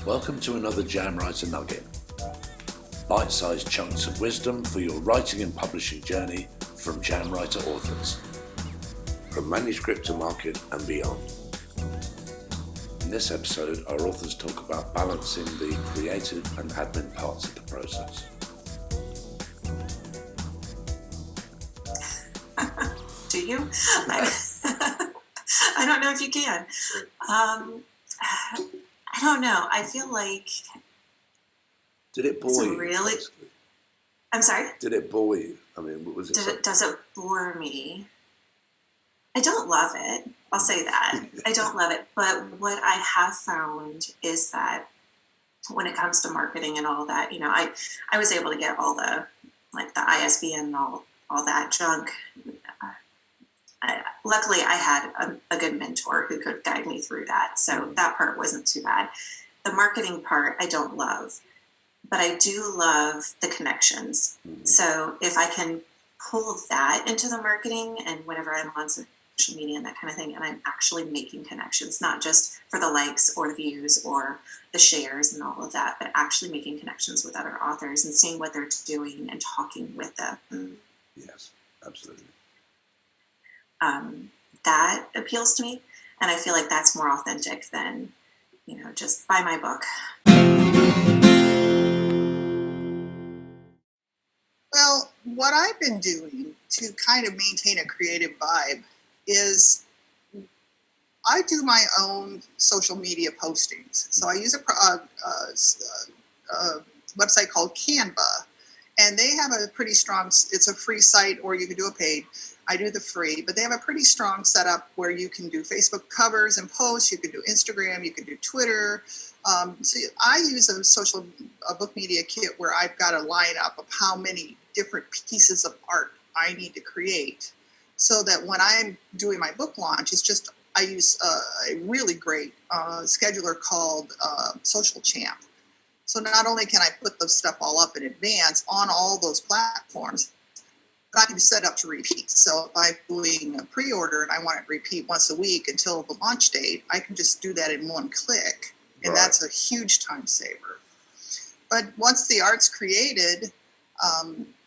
Welcome to another Jamwriter nugget. Bite-sized chunks of wisdom for your writing and publishing journey from Jamwriter authors. From manuscript to market and beyond. In this episode, our authors talk about balancing the creative and admin parts of the process. Do you? I don't know if you can. I don't know. I feel like... Did it bore you? Really? I'm sorry? Did it bore you? I mean, what was it? Does it bore me? I don't love it. I'll say that. I don't love it. But what I have found is that when it comes to marketing and all that, you know, I was able to get all the ISBN and all that junk. Luckily, I had a good mentor who could guide me through that. So that part wasn't too bad. The marketing part, I don't love. But I do love the connections. Mm-hmm. So if I can pull that into the marketing and whenever I'm on social media and that kind of thing, and I'm actually making connections, not just for the likes or the views or the shares and all of that, but actually making connections with other authors and seeing what they're doing and talking with them. Yes, absolutely. That appeals to me. And I feel like that's more authentic than, you know, just buy my book. Well, what I've been doing to kind of maintain a creative vibe is I do my own social media postings. So I use a website called Canva, and they have a pretty strong, it's a free site or you can do a paid. I do the free, but they have a pretty strong setup where you can do Facebook covers and posts, you can do Instagram, you can do Twitter. So I use a book media kit where I've got a lineup of how many different pieces of art I need to create so that when I'm doing my book launch, I use a really great scheduler called Social Champ. So not only can I put the stuff all up in advance on all those platforms, but I can set up to repeat. So if I'm doing a pre-order and I want it to repeat once a week until the launch date, I can just do that in one click. And That's a huge time saver. But once the art's created,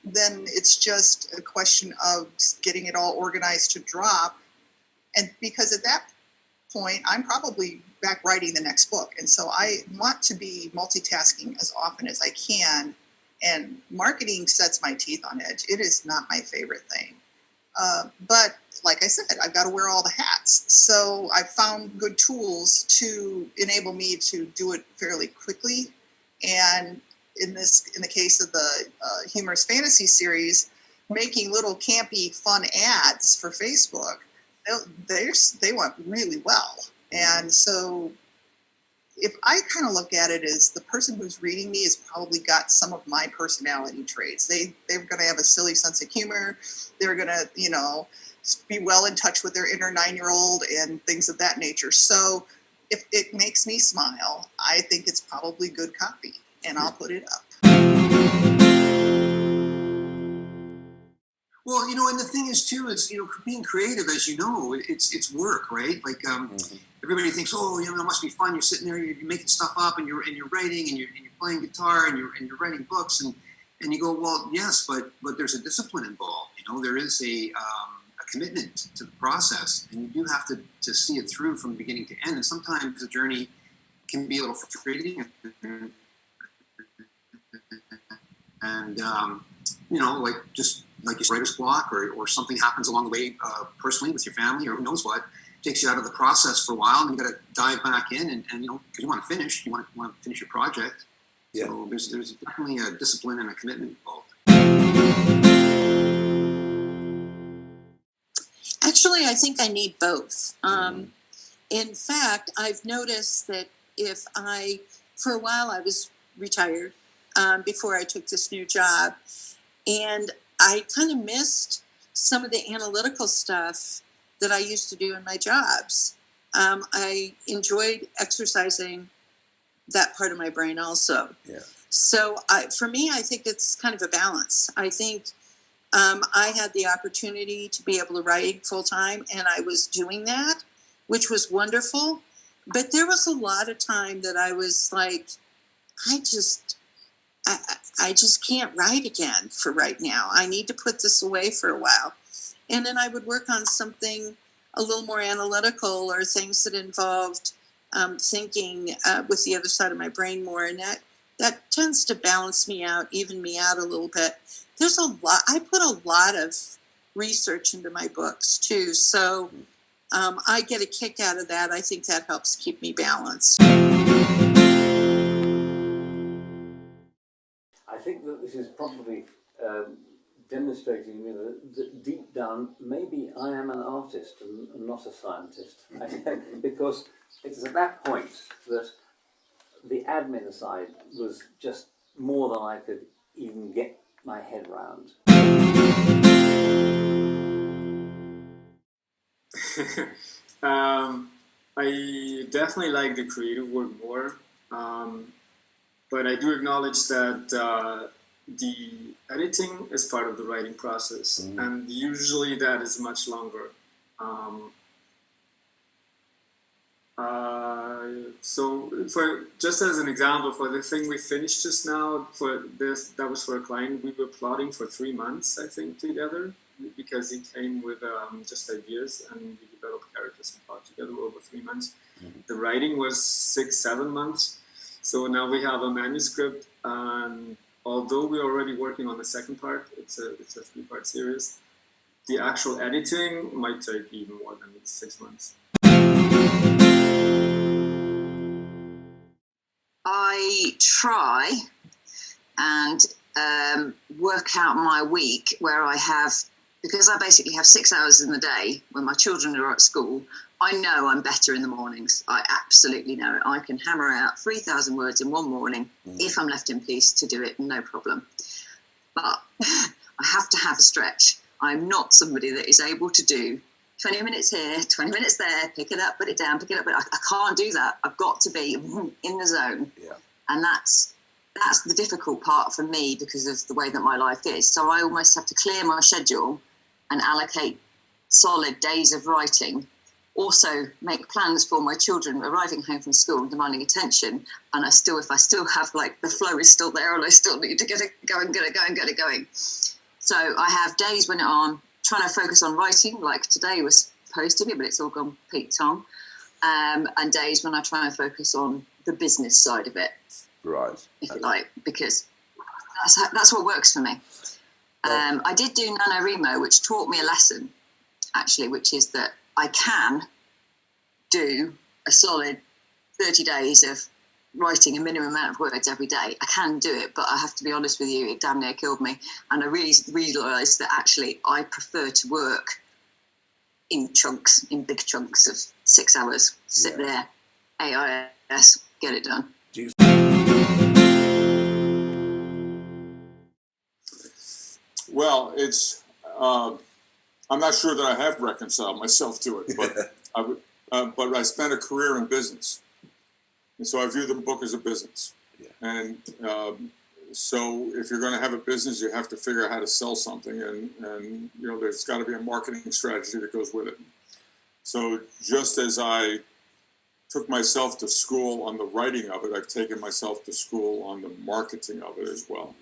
then it's just a question of getting it all organized to drop. And because at that point, I'm probably back writing the next book. And so I want to be multitasking as often as I can. And marketing sets my teeth on edge. It is not my favorite thing. But like I said, I've got to wear all the hats. So I found good tools to enable me to do it fairly quickly. And in the case of the humorous fantasy series, making little campy, fun ads for Facebook, they went really well. And so if I kind of look at it as the person who's reading me has probably got some of my personality traits. They're going to have a silly sense of humor. They're going to, you know, be well in touch with their inner 9-year-old and things of that nature. So if it makes me smile, I think it's probably good copy, and I'll put it up. Well, you know, and the thing is too, is, you know, being creative, as you know, it's work, right? Like everybody thinks, oh, you know, it must be fun. You're sitting there, you're making stuff up, and you're writing, and you're playing guitar, and you're writing books, and you go, well, yes, but there's a discipline involved. You know, there is a commitment to the process, and you do have to see it through from beginning to end. And sometimes the journey can be a little frustrating, and you know, like just like your writer's block, or something happens along the way personally with your family, or who knows what, takes you out of the process for a while, and you got to dive back in, and you know, because you want to finish your project. Yeah. So there's definitely a discipline and a commitment involved. Actually, I think I need both. In fact, I've noticed that for a while I was retired before I took this new job, and I kind of missed some of the analytical stuff that I used to do in my jobs. I enjoyed exercising that part of my brain also. Yeah. So for me, I think it's kind of a balance. I think I had the opportunity to be able to write full time, and I was doing that, which was wonderful. But there was a lot of time that I was like, I just can't write again for right now. I need to put this away for a while. And then I would work on something a little more analytical or things that involved thinking with the other side of my brain more. And that tends to balance me out, even me out a little bit. There's a lot, I put a lot of research into my books too. So I get a kick out of that. I think that helps keep me balanced. I think that this is probably demonstrating me that deep down, maybe I am an artist and not a scientist. Because it's at that point that the admin side was just more than I could even get my head round. I definitely like the creative work more, but I do acknowledge that the editing is part of the writing process, and usually that is much longer. So, for just as an example, for the thing we finished just now, for this, that was for a client, we were plotting for 3 months, I think, together, because he came with just ideas, and we developed characters and plot together over 3 months. The writing was 6-7 months. So now we have a manuscript, and although we're already working on the second part, it's a 3-part series, the actual editing might take even more than 6 months. I try and work out my week where I have, because I basically have 6 hours in the day when my children are at school. I know I'm better in the mornings. I absolutely know it. I can hammer out 3,000 words in one morning if I'm left in peace to do it, no problem. But I have to have a stretch. I'm not somebody that is able to do 20 minutes here, 20 minutes there, pick it up, put it down, pick it up. But I can't do that. I've got to be in the zone. Yeah. And that's the difficult part for me because of the way that my life is. So I almost have to clear my schedule and allocate solid days of writing. Also make plans for my children arriving home from school and demanding attention. And if I still have, like, the flow is still there and I still need to get it going. So I have days when I'm trying to focus on writing, like today was supposed to be, but it's all gone Pete Tom. And days when I try and focus on the business side of it. Right. If you like, because that's what works for me. I did do NaNoWriMo, which taught me a lesson, actually, which is that I can do a solid 30 days of writing a minimum amount of words every day. I can do it, but I have to be honest with you, it damn near killed me. And I really realised that actually I prefer to work in big chunks of 6 hours. Sit there, AIS, get it done. Well, it's I'm not sure that I have reconciled myself to it, but I spent a career in business, and so I view the book as a business. Yeah. And so if you're going to have a business, you have to figure out how to sell something, and there's got to be a marketing strategy that goes with it. So just as I took myself to school on the writing of it, I've taken myself to school on the marketing of it as well.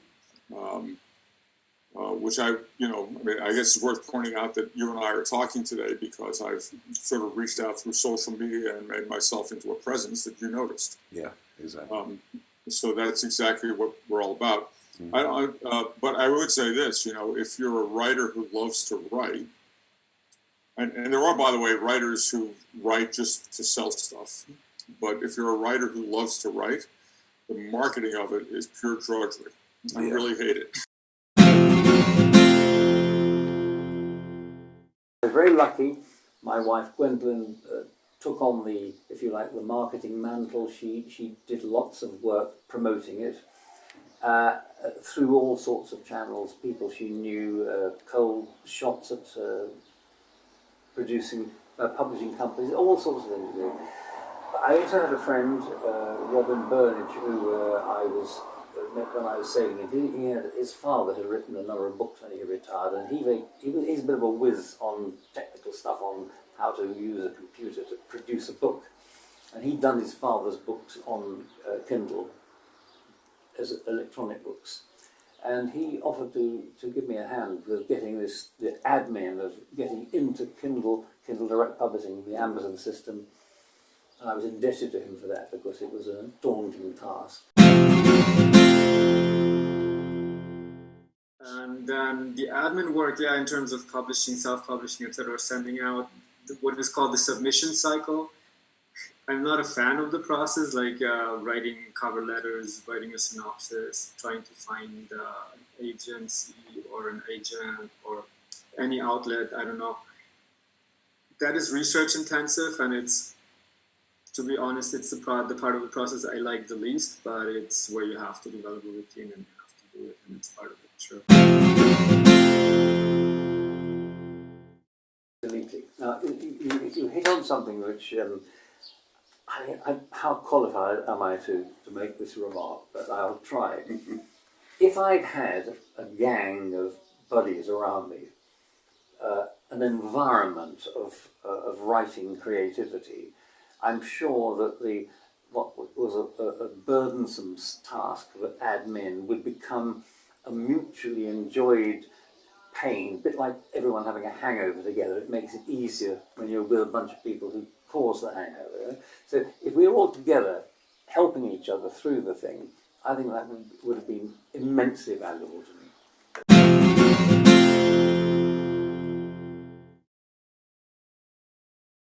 Which I guess it's worth pointing out that you and I are talking today because I've sort of reached out through social media and made myself into a presence that you noticed. Yeah, exactly. So that's exactly what we're all about. Mm-hmm. But I would say this, if you're a writer who loves to write, and there are, by the way, writers who write just to sell stuff, but if you're a writer who loves to write, the marketing of it is pure drudgery. I really hate it. I was very lucky. My wife Gwendolyn took on the marketing mantle. She did lots of work promoting it through all sorts of channels. People she knew, cold shots at publishing companies, all sorts of things to do. I also had a friend, Robin Burnage, who I met when I was sailing, and his father had written a number of books when he retired, and he's a bit of a whiz on technical stuff, on how to use a computer to produce a book. and he'd done his father's books on Kindle as electronic books. And he offered to give me a hand with getting the admin of getting into Kindle Direct Publishing, the Amazon system. And I was indebted to him for that because it was a daunting task. And then the admin work, in terms of publishing, self-publishing, etc., sending out what is called the submission cycle. I'm not a fan of the process, like writing cover letters, writing a synopsis, trying to find an agency or an agent or any outlet, I don't know. That is research intensive, and it's, to be honest, it's the part of the process I like the least, but it's where you have to develop a routine and you have to do it, and it's part of it, sure. Absolutely. Now, you hit on something which, how qualified am I to make this remark, but I'll try. If I'd had a gang of buddies around me, an environment of writing creativity, I'm sure that what was a burdensome task of admin would become a mutually enjoyed pain, a bit like everyone having a hangover together. It makes it easier when you're with a bunch of people who cause the hangover. So if we're all together helping each other through the thing, I think that would have been immensely valuable to me.